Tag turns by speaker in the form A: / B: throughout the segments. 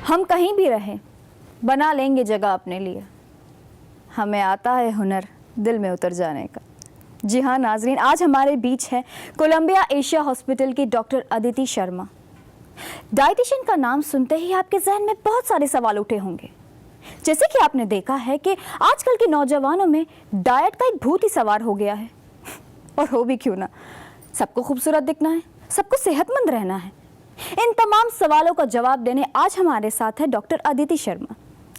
A: हम कहीं भी रहें बना लेंगे जगह अपने लिए, हमें आता है हुनर दिल में उतर जाने का। जी हाँ नाजरीन, आज हमारे बीच है कोलंबिया एशिया हॉस्पिटल की डॉक्टर अदिति शर्मा। डाइटिशियन का नाम सुनते ही आपके जहन में बहुत सारे सवाल उठे होंगे। जैसे कि आपने देखा है कि आजकल के नौजवानों में डाइट का एक भूत ही सवार हो गया है, और हो भी क्यों ना, सबको खूबसूरत दिखना है, सबको सेहतमंद रहना है। इन तमाम सवालों का जवाब देने आज हमारे साथ है डॉक्टर अदिति शर्मा।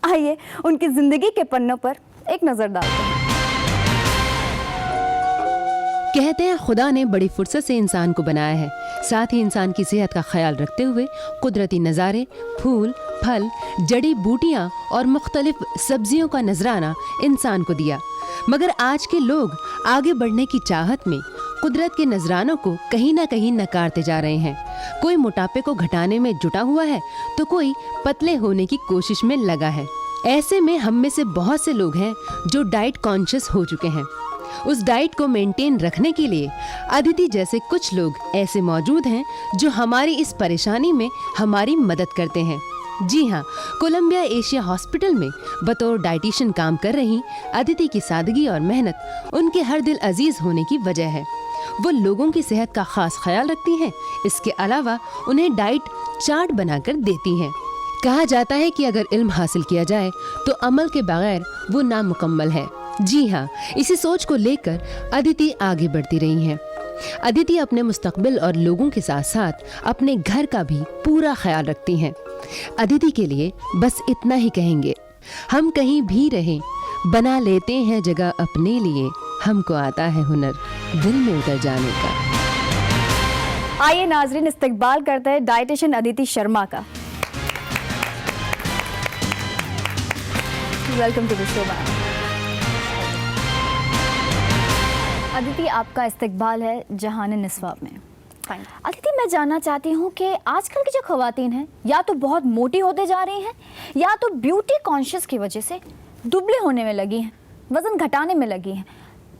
A: आइए उनकी जिंदगी के पन्नों पर एक नजर डालते हैं।
B: कहते हैं खुदा ने बड़ी फुर्सत से इंसान को बनाया है, साथ ही इंसान की सेहत का ख्याल रखते हुए कुदरती नज़ारे, फूल, फल, जड़ी बूटियाँ और मुख्तलिफ सब्जियों का नजराना इंसान को दिया। मगर आज के लोग आगे बढ़ने की चाहत में कुदरत के नजरानों को कहीं ना कहीं नकारते जा रहे हैं। कोई मोटापे को घटाने में जुटा हुआ है तो कोई पतले होने की कोशिश में लगा है। ऐसे में हम में से बहुत से लोग हैं जो डाइट कॉन्शियस हो चुके हैं। उस डाइट को मेंटेन रखने के लिए अदिति जैसे कुछ लोग ऐसे मौजूद हैं जो हमारी इस परेशानी में हमारी मदद करते हैं। जी हाँ, कोलंबिया एशिया हॉस्पिटल में बतौर डाइटिशियन काम कर रही अदिति की सादगी और मेहनत उनके हर दिल अजीज होने की वजह है। वो लोगों की सेहत का खास ख्याल रखती हैं, इसके अलावा उन्हें डाइट चार्ट बनाकर देती हैं। कहा जाता है कि अगर इल्म हासिल किया जाए तो अमल के बगैर वो नामुकम्मल है। जी हाँ, इसी सोच को लेकर अदिति आगे बढ़ती रही हैं। अदिति अपने मुस्तकबिल और लोगों के साथ साथ अपने घर का भी पूरा ख्याल रखती हैं। अदिति के लिए बस इतना ही कहेंगे, हम कहीं भी रहें बना लेते हैं जगह अपने लिए, हमको आता है हुनर दिल में उतर जाने का।
A: आइए नाजरीन, इस्तकबाल करते हैं डाइटिशियन अदिति शर्मा का। Welcome to the show ma'am. Aditi, आपका इस्तकबाल है जहान निस्वाब में। अदिति, मैं जानना चाहती हूँ कि आजकल की जो ख़वातीन हैं या तो बहुत मोटी होते जा रही हैं या तो ब्यूटी कॉन्शियस की वजह से दुबले होने में लगी हैं, वज़न घटाने में लगी हैं।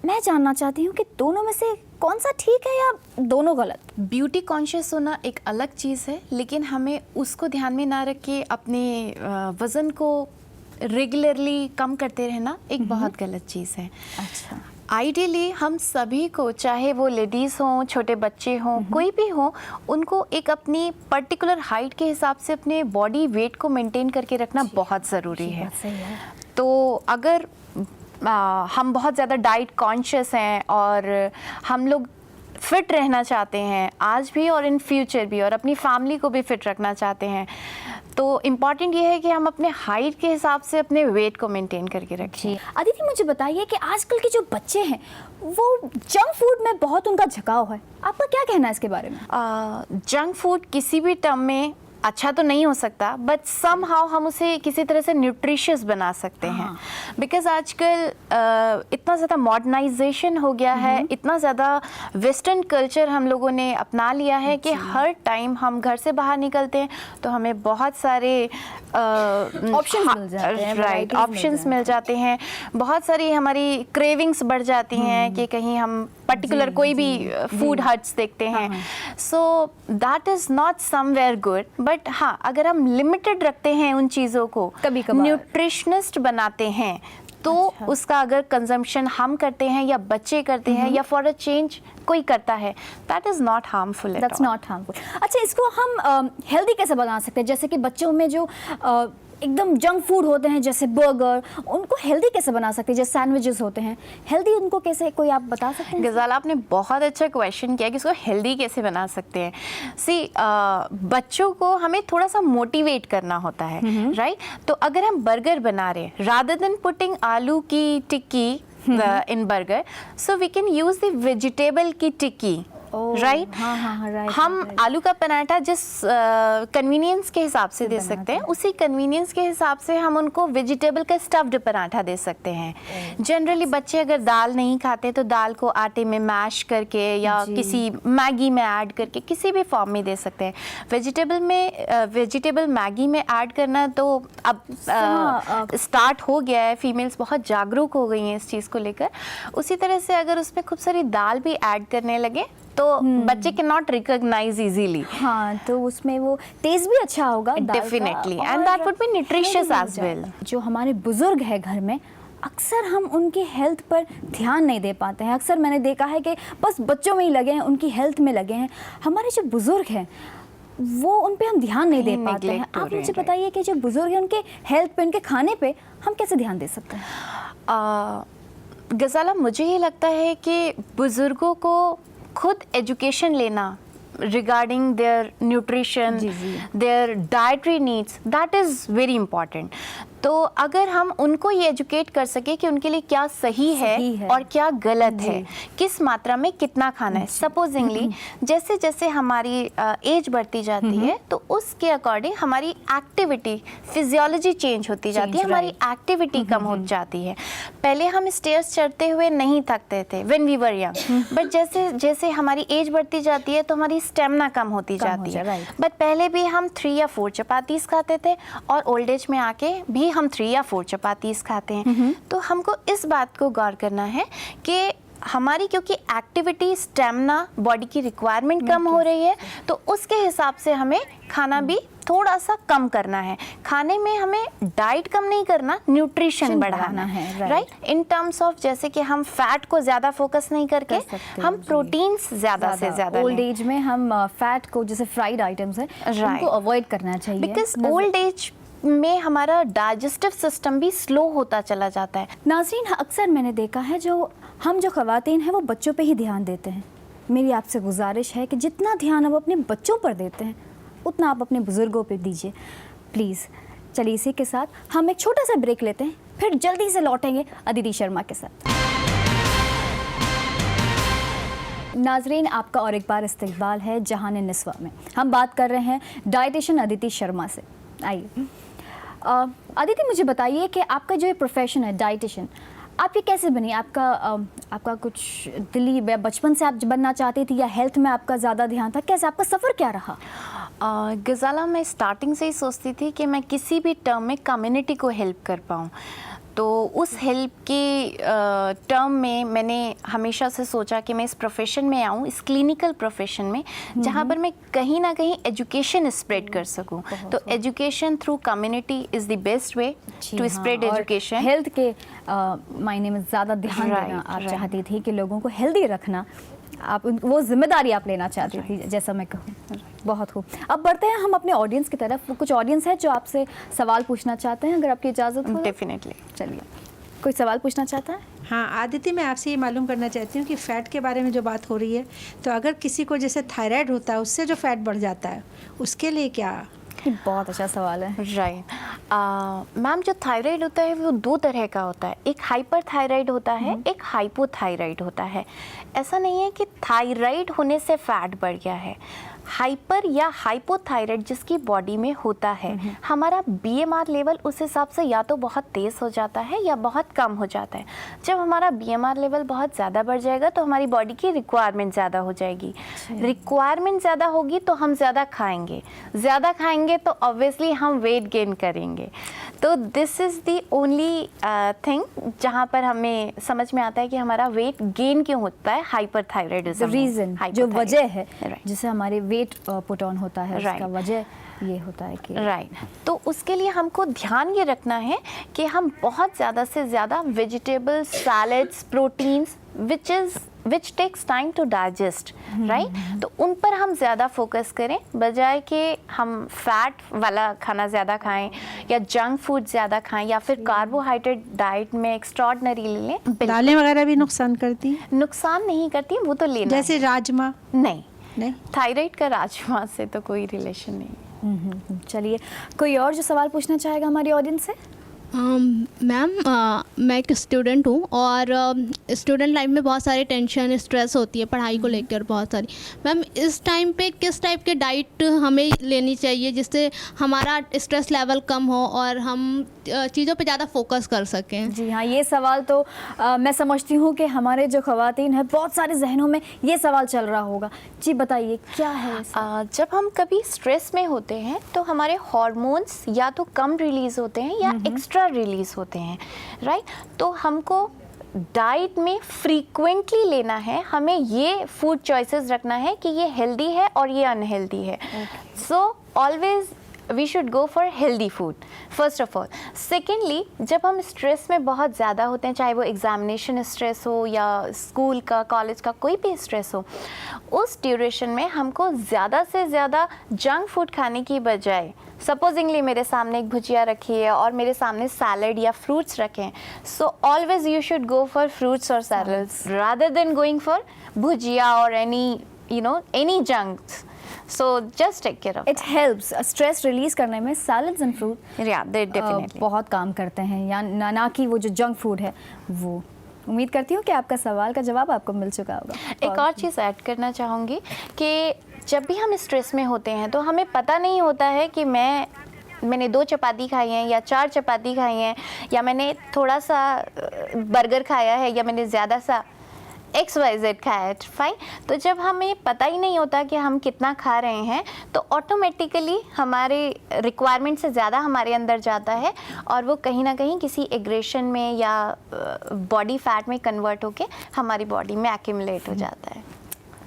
A: मैं जानना चाहती हूँ कि दोनों में से कौन सा ठीक है या दोनों गलत?
C: ब्यूटी कॉन्शियस होना एक अलग चीज़ है, लेकिन हमें उसको ध्यान में ना रख के अपने वज़न को रेगुलरली कम करते रहना एक बहुत गलत चीज़ है।
A: अच्छा,
C: आइडियली हम सभी को, चाहे वो लेडीज़ हों, छोटे बच्चे हों, कोई भी हो, उनको एक अपनी पर्टिकुलर हाइट के हिसाब से अपने बॉडी वेट को मेंटेन करके रखना बहुत ज़रूरी है। तो अगर हम बहुत ज़्यादा डाइट कॉन्शियस हैं और हम लोग फिट रहना चाहते हैं आज भी और इन फ्यूचर भी, और अपनी फैमिली को भी फिट रखना चाहते हैं, तो इम्पॉर्टेंट ये है कि हम अपने हाइट के हिसाब से अपने वेट को मेंटेन करके रखें।
A: अदिति, मुझे बताइए कि आजकल के जो बच्चे हैं वो जंक फूड में बहुत उनका झुकाव है, आपका क्या कहना है इसके बारे में?
C: जंक फूड किसी भी टर्म में अच्छा तो नहीं हो सकता, बट समहाउ हम उसे किसी तरह से न्यूट्रिशियस बना सकते हैं। बिकॉज आजकल इतना ज़्यादा मॉडर्नाइजेशन हो गया है, इतना ज़्यादा वेस्टर्न कल्चर हम लोगों ने अपना लिया है कि हर टाइम हम घर से बाहर निकलते हैं तो हमें बहुत सारे
A: ऑप्शंस मिल जाते हैं,
C: राइट, ऑप्शंस मिल जाते हैं, बहुत सारी हमारी क्रेविंग्स बढ़ जाती हैं कि कहीं हम पर्टिकुलर कोई भी फूड हट्स देखते हैं। So that is not somewhere good, but हाँ, अगर हम लिमिटेड रखते हैं उन चीज़ों को,
A: कभी कभार
C: न्यूट्रिशनिस्ट बनाते हैं, तो उसका अगर कंजम्पशन हम करते हैं या बच्चे करते हैं या फॉर अ चेंज कोई करता है, that is not harmful.
A: That's not harmful. अच्छा, इसको हम हेल्दी कैसे बना सकते हैं? जैसे कि बच्चों में जो एकदम जंक फूड होते हैं जैसे बर्गर, उनको हेल्दी कैसे बना सकते हैं? जैसे सैंडविचेस होते हैं, हेल्दी उनको कैसे, कोई आप बता सकते हैं?
C: गज़ाल, आपने बहुत अच्छा क्वेश्चन किया कि इसको हेल्दी कैसे बना सकते हैं। सी, बच्चों को हमें थोड़ा सा मोटिवेट करना होता है, राइट? तो अगर हम बर्गर बना रहे हैं, रादर देन पुटिंग आलू की tikki in burger, so we can use the vegetable की टिक्की, राइट? हम आलू का पराठा जिस कन्वीनियंस के हिसाब से दे सकते हैं, उसी कन्वीनियंस के हिसाब से हम उनको वेजिटेबल का स्टफ्ड पराठा दे सकते हैं। जनरली बच्चे अगर दाल नहीं खाते तो दाल को आटे में मैश करके या किसी मैगी में ऐड करके किसी भी फॉर्म में दे सकते हैं। वेजिटेबल मैगी में ऐड करना तो अब स्टार्ट हो गया है, फीमेल्स बहुत जागरूक हो गई हैं इस चीज़ को लेकर। उसी तरह से अगर उसमें खूब सारी दाल भी ऐड करने लगे तो बच्चे कैन नॉट रिकॉग्नाइज इजीली।
A: हाँ, तो उसमें वो टेस्ट भी अच्छा होगा दाल का,
C: Definitely, and
A: और
C: that would be nutritious
A: healthy
C: as
A: भी हो
C: well.
A: जाएगा। जो हमारे बुजुर्ग है घर में, अक्सर हम उनकी हेल्थ पर ध्यान नहीं दे पाते हैं। अक्सर मैंने देखा है कि बस बच्चों में ही लगे हैं, उनकी हेल्थ में लगे हैं। हमारे जो बुजुर्ग हैं वो उन पे हम ध्यान नहीं दे
C: कहीं
A: पाते हैं।
C: neglect हो
A: आप
C: रहे
A: मुझे
C: हैं,
A: बताइए कि जो बुजुर्ग हैं उनके हेल्थ पे, उनके खाने पे हम कैसे ध्यान दे सकते हैं?
C: गज़ाला, मुझे ये लगता है कि बुज़ुर्गों को खुद एजुकेशन लेना रिगार्डिंग देयर न्यूट्रिशन,
A: जी, जी।
C: Their dietary needs, that is very important. तो अगर हम उनको ये एजुकेट कर सके कि उनके लिए क्या सही है और क्या गलत है, किस मात्रा में कितना खाना है। सपोजिंगली जैसे जैसे हमारी एज बढ़ती जाती है तो उसके अकॉर्डिंग हमारी एक्टिविटी, फिजियोलॉजी चेंज होती जाती है, हमारी एक्टिविटी कम हो जाती है। पहले हम स्टेयर्स चढ़ते हुए नहीं थकते थे when we were young, but जैसे जैसे हमारी एज बढ़ती जाती है तो हमारी स्टेमिना कम होती जाती है। बट पहले भी हम 3 या 4 चपातीस खाते थे और ओल्ड एज में आके भी हम 3 या 4 चपातीस खाते हैं। तो हमको इस बात को गौर करना है कि हमारी क्योंकि एक्टिविटी, स्टेमिना, बॉडी की रिक्वायरमेंट कम हो रही है, तो उसके हिसाब से हमें खाना भी थोड़ा सा कम करना है। खाने में हमें डाइट कम नहीं करना, न्यूट्रिशन बढ़ाना है, राइट। इन टर्म्स ऑफ जैसे कि हम फैट को ज़्यादा फोकस नहीं करके हम प्रोटीन्स ज़्यादा से ज़्यादा
A: ओल्ड एज में हम फैट को, जैसे फ्राइड आइटम्स है, उनको अवॉइड करना चाहिए,
C: बिकॉज ओल्ड एज में हमारा डाइजेस्टिव सिस्टम भी स्लो होता चला जाता है।
A: नाज़रीन, अक्सर मैंने देखा है जो ख़वातीन हैं वो बच्चों पे ही ध्यान देते हैं। मेरी आपसे गुजारिश है कि जितना ध्यान आप अपने बच्चों पर देते हैं उतना आप अपने बुज़ुर्गों पे दीजिए, प्लीज़। चलिए, इसी के साथ हम एक छोटा सा ब्रेक लेते हैं, फिर जल्दी से लौटेंगे अदिति शर्मा के साथ। नाज़रीन, आपका और एक बार इस्तकबाल है जहान निस्वा में। हम बात कर रहे हैं डाइटिशियन अदिति शर्मा से। आइए अदिति, मुझे बताइए कि आपका जो ये प्रोफेशन है डाइटिशियन, आप ये कैसे बनी? आपका कुछ दिली बचपन से आप बनना चाहती थी या हेल्थ में आपका ज़्यादा ध्यान था? कैसे आपका सफ़र क्या रहा?
C: गज़ाला, मैं स्टार्टिंग से ही सोचती थी कि मैं किसी भी टर्म में कम्युनिटी को हेल्प कर पाऊँ। तो उस हेल्प के टर्म में मैंने हमेशा से सोचा कि मैं इस प्रोफेशन में आऊँ, इस क्लिनिकल प्रोफेशन में, जहाँ पर मैं कहीं ना कहीं एजुकेशन स्प्रेड कर सकूँ। तो education through community is the best way to spread education.
A: Health के मायने में ज़्यादा ध्यान देना आप चाहती थी कि लोगों को हेल्दी रखना, आप वो जिम्मेदारी आप लेना चाहती थी, जैसा मैं कहूँ। बहुत खूब। अब बढ़ते हैं हम अपने ऑडियंस की तरफ। कुछ ऑडियंस है जो आपसे सवाल पूछना चाहते हैं, अगर आपकी इजाज़त हो।
C: डेफिनेटली।
A: चलिए, कोई सवाल पूछना चाहता है?
D: हाँ आदिति, मैं आपसे ये मालूम करना चाहती हूँ कि फ़ैट के बारे में जो बात हो रही है, तो अगर किसी को जैसे थायराइड होता है, उससे जो फैट बढ़ जाता है, उसके लिए क्या?
A: ये बहुत अच्छा सवाल है।
C: राइट मैम, जो थायराइड होता है वो 2 तरह का होता है। एक हाइपर थायराइड होता है, एक हाइपोथायराइड होता है। ऐसा नहीं है कि थायराइड होने से फैट बढ़ गया है। हाइपर या हाइपोथायराइड जिसकी बॉडी में होता है, हमारा बीएमआर लेवल उस हिसाब से या तो बहुत तेज़ हो जाता है या बहुत कम हो जाता है। जब हमारा बीएमआर लेवल बहुत ज़्यादा बढ़ जाएगा तो हमारी बॉडी की रिक्वायरमेंट ज़्यादा हो जाएगी। रिक्वायरमेंट ज़्यादा होगी तो हम ज़्यादा खाएंगे तो ऑब्वियसली हम वेट गेन करेंगे। तो this is the only thing जहाँ पर हमें समझ में आता है कि हमारा वेट गेन क्यों होता है। हाइपरथायराइडिज्म
A: रीज़न, जो वजह है जिससे हमारे वेट पुट ऑन होता है, उसका वजह ये होता है कि
C: तो उसके लिए हमको ध्यान ये रखना है कि हम बहुत ज़्यादा से ज़्यादा vegetables, salads, proteins which takes time to digest, right. तो उन पर हम ज़्यादा फोकस करें, बजाय कि हम फैट वाला खाना ज़्यादा खाएं या जंक फूड ज़्यादा खाएं या फिर कार्बोहाइड्रेट डाइट में एक्स्ट्रॉर्डनरी ले लें।
D: दालें वगैरह भी नुकसान करती हैं?
C: नुकसान नहीं करती, वो तो लेना
D: जैसे राजमा?
C: नहीं, थायराइड का राजमा से तो कोई रिलेशन नहीं।
A: चलिए, कोई और जो सवाल पूछना चाहेगा हमारी ऑडियंस से?
E: मैम, मैं एक स्टूडेंट हूँ और स्टूडेंट लाइफ में बहुत सारी टेंशन, स्ट्रेस होती है पढ़ाई को लेकर बहुत सारी। मैम, इस टाइम पे किस टाइप के डाइट हमें लेनी चाहिए जिससे हमारा स्ट्रेस लेवल कम हो और हम चीज़ों पे ज़्यादा फोकस कर सकें?
A: जी हाँ, ये सवाल तो मैं समझती हूँ कि हमारे जो ख़वातीन हैं बहुत सारे जहनों में ये सवाल चल रहा होगा। जी बताइए, क्या है?
C: जब हम कभी स्ट्रेस में होते हैं तो हमारे हार्मोन्स या तो कम रिलीज़ होते हैं या एक्स्ट्रा रिलीज़ होते हैं, राइट। तो हमको डाइट में फ्रीक्वेंटली लेना है, हमें ये फूड चॉइसेस रखना है कि ये हेल्दी है और ये अनहेल्दी है. So always we should go for healthy food first of all. Secondly, जब हम स्ट्रेस में बहुत ज़्यादा होते हैं, चाहे वो एग्जामिनेशन स्ट्रेस हो या स्कूल का, कॉलेज का, कोई भी स्ट्रेस हो, उस ड्यूरेशन में हमको ज़्यादा से ज़्यादा जंक फूड खाने की बजाय, सपोजिंगली मेरे सामने एक भुजिया रखी है और मेरे सामने सैलड या फ्रूट्स रखे हैं, so always you should go for fruits और salads rather than going for bhujia और any junks. So just take care of
A: it helps stress release करने में salads and fruit
C: Yeah, they definitely.
A: बहुत काम करते हैं, या ना कि वो जो जंक फूड है वो. उम्मीद करती हूँ कि आपका सवाल का जवाब आपको मिल चुका होगा.
C: एक और चीज़ ऐड करना चाहूँगी कि जब भी हम स्ट्रेस में होते हैं तो हमें पता नहीं होता है कि मैंने 2 चपाती खाई हैं या 4 चपाती खाई हैं, या मैंने थोड़ा सा बर्गर खाया है, या मैंने ज़्यादा सा XYZ खाया है. फाइन. तो जब हमें पता ही नहीं होता कि हम कितना खा रहे हैं, तो ऑटोमेटिकली हमारे रिक्वायरमेंट से ज़्यादा हमारे अंदर जाता है और वो कहीं ना कहीं किसी एग्रेशन में या बॉडी फैट में कन्वर्ट होके हमारी बॉडी में एक्यूमुलेट हो जाता है.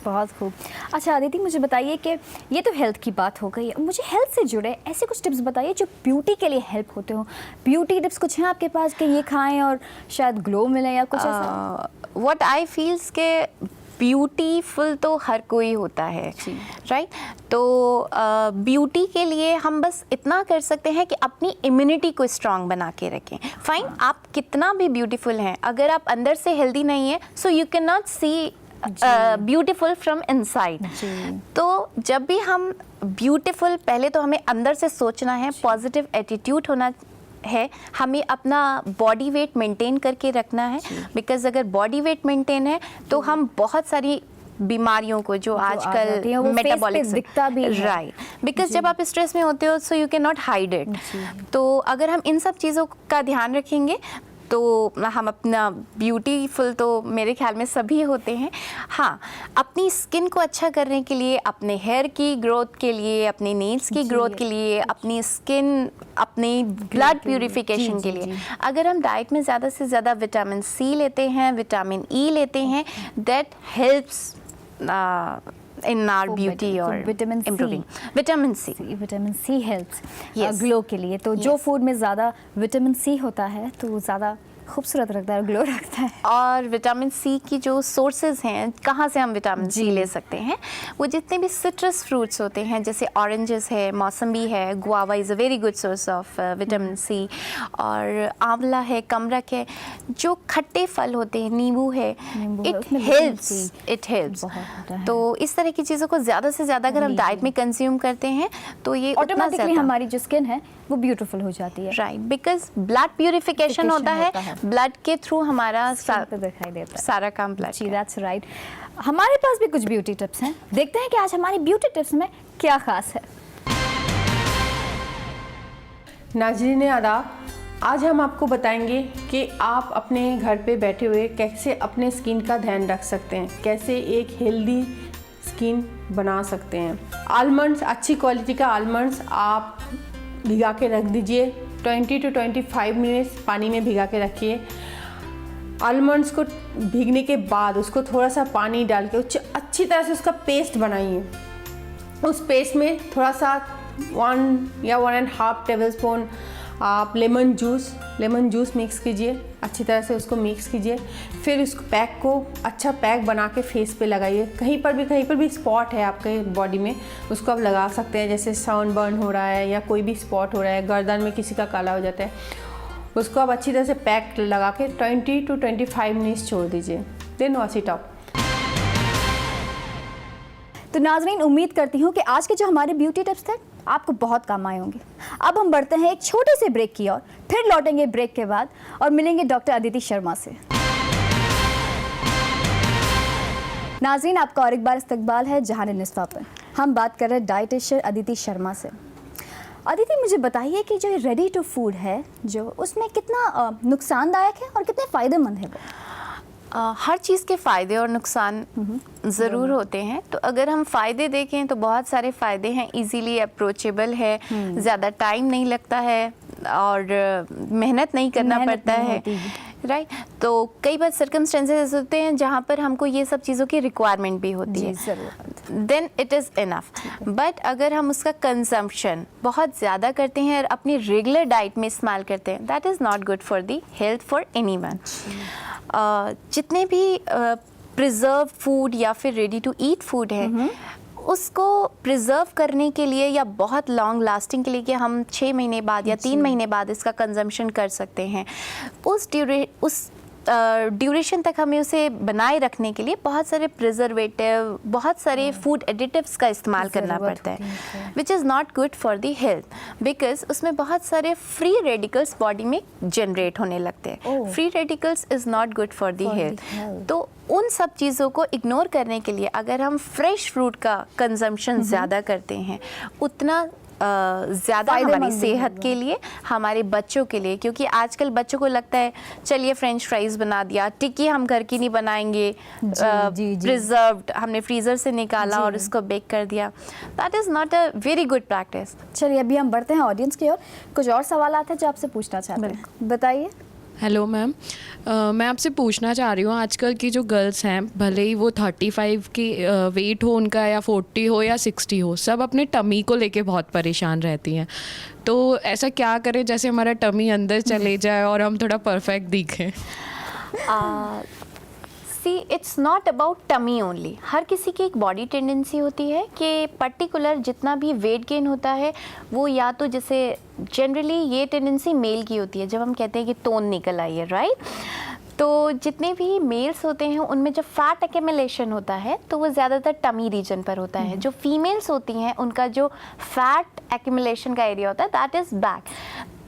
A: बहुत खूब. अच्छा अदिति, मुझे बताइए कि ये तो हेल्थ की बात हो गई है, मुझे हेल्थ से जुड़े ऐसे कुछ टिप्स बताइए जो ब्यूटी के लिए हेल्प होते हो. ब्यूटी टिप्स कुछ हैं आपके पास कि ये खाएं और शायद ग्लो मिले या कुछ ऐसा?
C: व्हाट आई फील्स के ब्यूटीफुल तो हर कोई होता है, राइट. तो ब्यूटी के लिए हम बस इतना कर सकते हैं कि अपनी इम्यूनिटी को स्ट्रांग बना के रखें. फाइन. आप कितना भी ब्यूटीफुल हैं, अगर आप अंदर से हेल्दी नहीं है, so you can not see beautiful from inside. तो जब भी हम ब्यूटीफुल, पहले तो हमें अंदर से सोचना है, पॉजिटिव एटीट्यूड होना है, हमें अपना बॉडी वेट मेंटेन करके रखना है. बिकॉज अगर बॉडी वेट मेंटेन है तो हम बहुत सारी बीमारियों को जो आजकल मेटाबॉलिक
A: दिखता भी है,
C: राइट. बिकॉज जब आप स्ट्रेस में होते हो सो you can not hide it. तो अगर हम इन सब चीज़ों का ध्यान रखेंगे तो हम अपना ब्यूटीफुल तो मेरे ख्याल में सभी होते हैं. हाँ, अपनी स्किन को अच्छा करने के लिए, अपने हेयर की ग्रोथ के लिए, अपने नेल्स की ग्रोथ के लिए, अपनी स्किन, अपनी ब्लड प्यूरिफिकेशन के लिए अगर हम डाइट में ज़्यादा से ज़्यादा विटामिन सी लेते हैं, विटामिन ई लेते हैं, that helps in our beauty or
A: vitamin
C: improving. Vitamin C.
A: Vitamin C helps
C: Yes.
A: Glow के लिए. तो जो फूड में ज़्यादा विटामिन सी होता है तो वो ज़्यादा खूबसूरत रखता है, ग्लो रखता है.
C: और विटामिन सी की जो सोर्सेज हैं, कहाँ से हम विटामिन सी ले सकते हैं, वो जितने भी सिट्रस फ्रूट्स होते हैं, जैसे ऑरेंजेस है, मौसम्बी है, guava is a very good source of vitamin C, और आंवला है, कमरक है, जो खट्टे फल होते हैं, नींबू है, इट हेल्प्स. तो इस तरह की चीज़ों को ज़्यादा से ज़्यादा अगर हम डाइट में कंज्यूम करते हैं तो ये
A: ऑटोमेटिकली हमारी जो स्किन है वो ब्यूटीफुल हो जाती है.
C: राइट. बिकॉज ब्लड प्यूरिफिकेशन होता है, ब्लड के थ्रू हमारा
A: दिखाई देता है
C: सारा काम ब्लड.
A: Ji, that's right. हमारे पास भी कुछ ब्यूटी टिप्स हैं. देखते हैं कि आज हमारी ब्यूटी टिप्स में क्या खास है.
F: नाज़रीन आदाब, आज हम आपको बताएंगे कि आप अपने घर पे बैठे हुए कैसे अपने स्किन का ध्यान रख सकते हैं, कैसे एक हेल्दी स्किन बना सकते हैं. आलमंड्स, अच्छी क्वालिटी का आलमंड्स आप भिगा के रख दीजिए. 20 to 25 मिनट्स पानी में भिगा के रखिए. आलमंड्स को भीगने के बाद उसको थोड़ा सा पानी डाल के अच्छी तरह से उसका पेस्ट बनाइए. उस पेस्ट में थोड़ा सा 1 या 1.5 टेबलस्पून आप लेमन जूस मिक्स कीजिए. अच्छी तरह से उसको मिक्स कीजिए. फिर उस पैक को अच्छा पैक बना के फेस पे लगाइए. कहीं पर भी स्पॉट है आपके बॉडी में, उसको आप लगा सकते हैं. जैसे सनबर्न हो रहा है या कोई भी स्पॉट हो रहा है, गर्दन में किसी का काला हो जाता है, उसको आप अच्छी तरह से पैक लगा के 20 to 25 मिनट्स छोड़ दीजिए. Then wash it off.
A: तो नाज़रीन, उम्मीद करती हूँ कि आज के जो हमारे ब्यूटी टिप्स थे आपको बहुत काम आए होंगे. अब हम बढ़ते हैं एक छोटे से ब्रेक की ओर, फिर लौटेंगे ब्रेक के बाद और मिलेंगे डॉक्टर अदिति शर्मा से. नाज़रीन, आपका और एक बार इस्तकबाल है जहान निस्फा पर. हम बात कर रहे हैं डाइटिशियन अदिति शर्मा से. अदिति, मुझे बताइए कि जो रेडी टू फूड है जो उसमें कितना नुकसानदायक है और कितने फ़ायदेमंद है वो?
C: हर चीज़ के फ़ायदे और नुकसान ज़रूर होते हैं. तो अगर हम फ़ायदे देखें तो बहुत सारे फ़ायदे हैं. इजीली अप्रोचेबल है, ज़्यादा टाइम नहीं लगता है और मेहनत नहीं करना पड़ता है. राइट तो कई बार सर्कमस्टेंसेस होते हैं जहाँ पर हमको ये सब चीज़ों की रिक्वायरमेंट भी होती है, then it is enough. But अगर हम उसका कंजम्पशन बहुत ज़्यादा करते हैं और अपनी रेगुलर डाइट में इस्तेमाल करते हैं, that is not good for the health for anyone. जितने भी प्रिजर्व फूड या फिर रेडी टू ईट फूड है, उसको प्रिजर्व करने के लिए या बहुत लॉन्ग लास्टिंग के लिए कि हम 6 महीने बाद या 3 महीने बाद इसका कंजम्पशन कर सकते हैं, उस ड्यूरेशन तक हमें उसे बनाए रखने के लिए बहुत सारे प्रिजर्वेटिव, बहुत सारे फूड एडिटिव्स का इस्तेमाल करना पड़ता है, which is not good for the health, because उसमें बहुत सारे फ्री रेडिकल्स बॉडी में जनरेट होने लगते हैं। Free radicals is not good for the health. तो उन सब चीज़ों को इग्नोर करने के लिए अगर हम फ्रेश फ्रूट का कंजम्पशन ज़्यादा करते हैं, उतना ज़्यादा हमारी सेहत के लिए, हमारे बच्चों के लिए, क्योंकि आजकल बच्चों को लगता है चलिए फ्रेंच फ्राइज़ बना दिया, टिक्की हम घर की नहीं बनाएंगे, प्रिजर्व्ड हमने फ्रीज़र से निकाला और उसको बेक कर दिया। That is not a very good practice.
A: चलिए अभी हम बढ़ते हैं ऑडियंस की ओर। कुछ और सवाल आते हैं जो आपसे पूछना चाहते हैं, बताइए।
G: हेलो मैम, मैं आपसे पूछना चाह रही हूँ, आजकल की जो गर्ल्स हैं, भले ही वो 35 की वेट हो उनका, या 40 हो या 60 हो, सब अपने टमी को लेके बहुत परेशान रहती हैं। तो ऐसा क्या करें जैसे हमारा टमी अंदर चले जाए और हम थोड़ा परफेक्ट दिखें?
C: See it's not about tummy only. हर किसी की एक बॉडी टेंडेंसी होती है कि पर्टिकुलर जितना भी वेट गेन होता है वो या तो जैसे जनरली ये टेंडेंसी मेल की होती है, जब हम कहते हैं कि तोन निकल आई है, राइट। तो जितने भी मेल्स होते हैं उनमें जब फैट एक्यूमुलेशन होता है तो वो ज़्यादातर टमी रीजन पर होता है। जो फीमेल्स होती हैं उनका जो फैट एक्यूमुलेशन का एरिया होता है दैट इज़ बैक।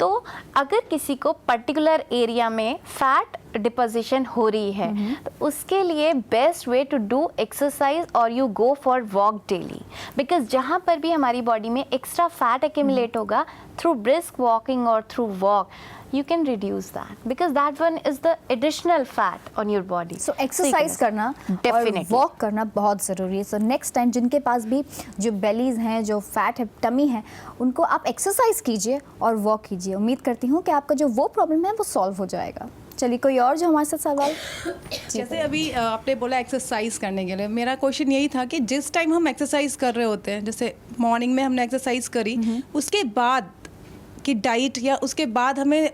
C: तो अगर किसी को पर्टिकुलर एरिया में फैट डिपोजिशन हो रही है तो उसके लिए best way to do exercise और you go for walk daily, because जहाँ पर भी हमारी बॉडी में एक्स्ट्रा फैट एक्यूमुलेट होगा थ्रू ब्रिस्क वॉकिंग और through walk, you can reduce that because that one is the additional fat on your body.
A: So exercise करना और walk करना बहुत ज़रूरी है। So next time जिनके पास भी जो bellies हैं, जो fat है, tummy है, उनको आप exercise कीजिए और walk कीजिए। उम्मीद करती हूँ कि आपका जो वो problem है वो solve हो जाएगा। चलिए कोई और जो हमारे साथ सवाल।
H: जैसे अभी आपने बोला एक्सरसाइज करने के लिए, मेरा क्वेश्चन यही था कि जिस टाइम हम एक्सरसाइज कर रहे होते हैं, जैसे मॉर्निंग में हमने एक्सरसाइज करी, उसके बाद की डाइट या उसके बाद हमें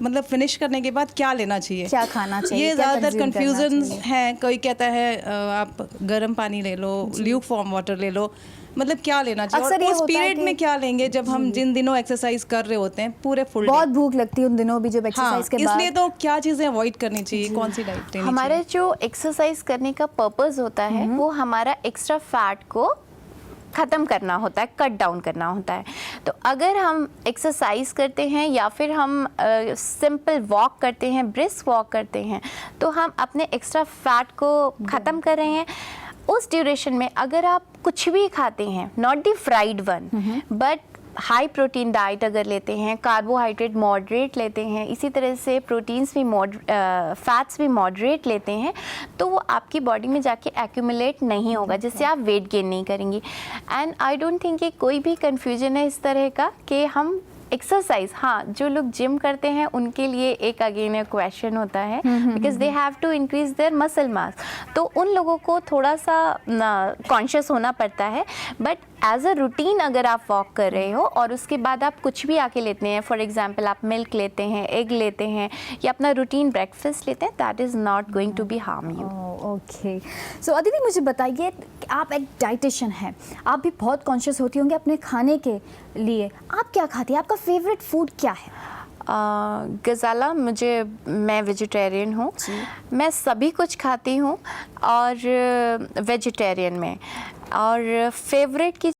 H: मतलब फिनिश करने के बाद क्या लेना चाहिए,
A: क्या खाना चाहिए,
H: ये ज़्यादातर कन्फ्यूजन है। कोई कहता है आप गर्म पानी ले लो, ल्यूक फॉर्म वाटर ले लो, मतलब क्या लेना चाहिए और उस पीरियड में क्या लेंगे जब हम जिन दिनों एक्सरसाइज कर रहे होते हैं पूरे फुल
A: बहुत भूख लगती है उन दिनों भी जब एक्सरसाइज के बाद,
H: इसलिए तो क्या चीज़ें अवॉइड करनी चाहिए, कौन सी डाइट लेनी चाहिए?
C: हमारे जो एक्सरसाइज करने का पर्पस होता है वो हमारा एक्स्ट्रा फैट को ख़त्म करना होता है, कट डाउन करना होता है। तो अगर हम एक्सरसाइज करते हैं या फिर हम सिंपल वॉक करते हैं, ब्रिस्क वॉक करते हैं, तो हम अपने एक्स्ट्रा फैट को ख़त्म कर रहे हैं। उस ड्यूरेशन में अगर आप कुछ भी खाते हैं, not the fried one, but high protein diet अगर लेते हैं, कार्बोहाइड्रेट मॉडरेट लेते हैं, इसी तरह से प्रोटीन्स भी फैट्स भी मॉडरेट लेते हैं, तो वो आपकी बॉडी में जाके एक्यूमुलेट नहीं होगा, जिससे आप वेट गेन नहीं करेंगी। एंड आई डोंट थिंक कि कोई भी कन्फ्यूजन है इस तरह का कि हम एक्सरसाइज, हाँ जो लोग जिम करते हैं उनके लिए एक अगेन क्वेश्चन होता है because they have to increase their muscle mass, तो उन लोगों को थोड़ा सा कॉन्शियस होना पड़ता है। बट एज अ रूटीन अगर आप वॉक कर रहे हो और उसके बाद आप कुछ भी आके लेते हैं, फॉर एग्जांपल आप मिल्क लेते हैं, एग लेते हैं या अपना रूटीन ब्रेकफास्ट लेते हैं, that is not going to be harm you.
A: Okay, so Aditi मुझे बताइए, आप एक डाइटिशियन हैं, आप भी बहुत कॉन्शियस होती होंगी अपने खाने के लिए, आप क्या खाती हैं, आपका फेवरेट फूड क्या है?
C: गज़ाला, मैं वेजिटेरियन हूँ, मैं सभी कुछ खाती हूँ और वेजिटेरियन में, और फेवरेट की